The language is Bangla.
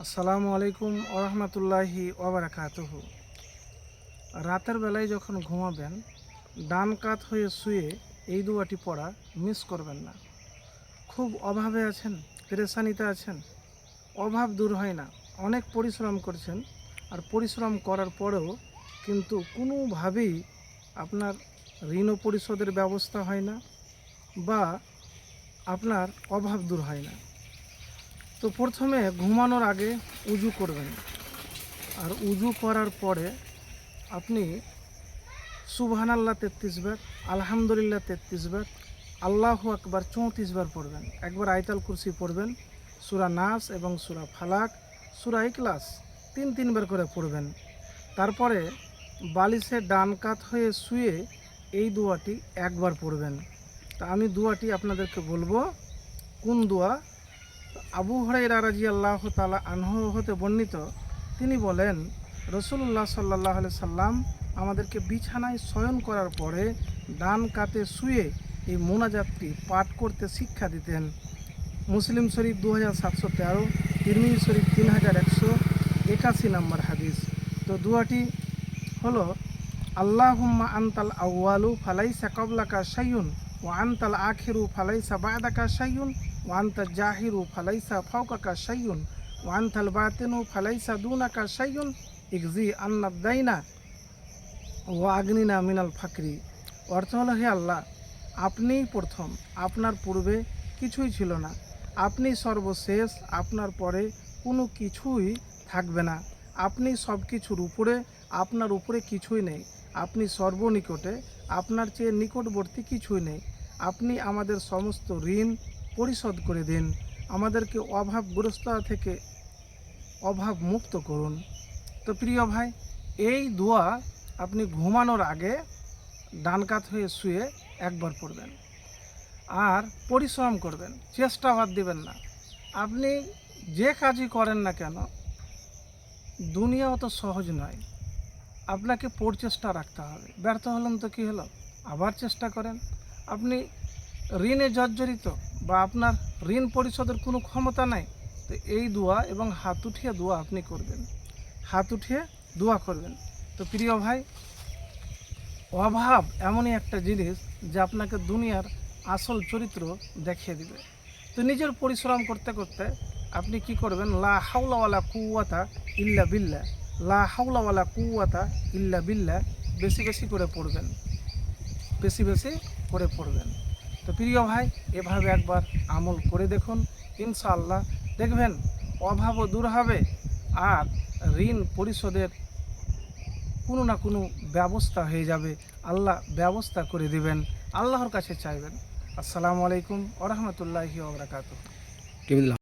আসসালামু আলাইকুম ওরহমতুল্লাহি ওবারাকাতুহু। রাতের বেলায় যখন ঘুমাবেন ডান কাত হয়ে শুয়ে এই দুয়াটি পড়া মিস করবেন না। খুব অভাবে আছেন, পেরেশানিতে আছেন, অভাব দূর হয় না, অনেক পরিশ্রম করছেন, আর পরিশ্রম করার পরেও কিন্তু কোনোভাবেই আপনার ঋণ পরিশোধের ব্যবস্থা হয় না বা আপনার অভাব দূর হয় না। তো প্রথমে ঘুমানোর আগে উজু করবেন, আর উজু করার পরে আপনি সুবহানাল্লাহ 33 বার, আলহামদুলিল্লাহ 33 বার, আল্লাহু আকবার 34 বার পড়বেন। একবার আয়াতুল কুরসি পড়বেন, সূরা নাস এবং সূরা ফালাক, সূরা ইখলাস তিনবার করে পড়বেন। তারপরে বালিশে ডান কাত হয়ে শুয়ে এই দোয়াটি একবার পড়বেন। তা আমি দোয়াটি আপনাদেরকে বলবো কোন দোয়া। আবু হুরায়রা রাদিয়াল্লাহু তাআলা আনহু হতে বর্ণিত, তিনি বলেন রাসূলুল্লাহ সাল্লাল্লাহু আলাইহি সাল্লাম আমাদেরকে বিছানায় শয়ন করার পরে ডান কাতে শুয়ে এই মোনাজাতটি পাঠ করতে শিক্ষা দিতেন। মুসলিম শরীফ 2713, তিরমিজি শরীফ 3181 নম্বর হাদিস। তো দুয়াটি হলো আল্লাহুম্মা আনতাল আউয়ালু ফালাইসা ক্বাবলাকা শাইউন ওয়া আনতাল আখিরু ফালাইসা বা'দাকা শাইউন ওয়া আনতাল জাহিরু ফালাইসা ফাওকাকা শাইউন ওয়া আনতাল বাতিনু ফালাইসা দুনাকা শাইউন ইগজি আন্নাদ দাইনা ওয়া আগনিনা মিনাল ফাকরি। অর্থ হলো, হে আল্লাহ, আপনিই প্রথম, আপনার পূর্বে কিছুই ছিল না, আপনি সর্বশেষ, আপনার পরে কোনো কিছুই থাকবে না, আপনি সব কিছুর উপরে, আপনার উপরে কিছুই নেই, আপনি সর্বনিকটে, আপনার চেয়ে নিকটবর্তী কিছুই নেই, আপনি আমাদের সমস্ত ঋণ পরিশোধ করে দিন, আমাদেরকে অভাবগ্রস্ততা থেকে অভাব মুক্ত করুন। তো প্রিয় ভাই, এই দোয়া আপনি ঘুমানোর আগে ডান কাত হয়ে শুয়ে একবার পড়বেন, আর পরিশ্রম করবেন, চেষ্টা বাদ দিবেন না। আপনি যে কাজই করেন না কেন, দুনিয়া অত সহজ নয়, আপনাকে প্রচেষ্টা রাখতে হবে। ব্যর্থ হলেন তো কী হলো, আবার চেষ্টা করেন। আপনি ঋণে জর্জরিত বা আপনার ঋণ পরিশোধের কোনো ক্ষমতা নাই, তো এই দোয়া এবং হাত উঠিয়ে দোয়া আপনি করবেন, হাত উঠিয়ে দোয়া করবেন। তো প্রিয় ভাই, অভাব এমনই একটা জিনিস যা আপনাকে দুনিয়ার আসল চরিত্র দেখিয়ে দিবে। তো নিজের পরিশ্রম করতে করতে আপনি কি করবেন, লা হাওলা ওয়ালা কুওয়াতা ইল্লা বিল্লাহ, লা হাওলা ওয়ালা কুওয়াতা ইল্লা বিল্লাহ বেশি বেশি করে পড়বেন, বেশি বেশি করে পড়বেন। তো প্রিয় ভাই, এভাবে একবার আমল করে দেখুন, ইনশাআল্লাহ দেখবেন অভাবও দূর হবে, আর ঋণ পরিশোধের কোনো না কোনো ব্যবস্থা হয়ে যাবে, আল্লাহ ব্যবস্থা করে দিবেন, আল্লাহর কাছে চাইবেন। আসসালামু আলাইকুম ওয়া রাহমাতুল্লাহি ওয়া বারাকাতুহু।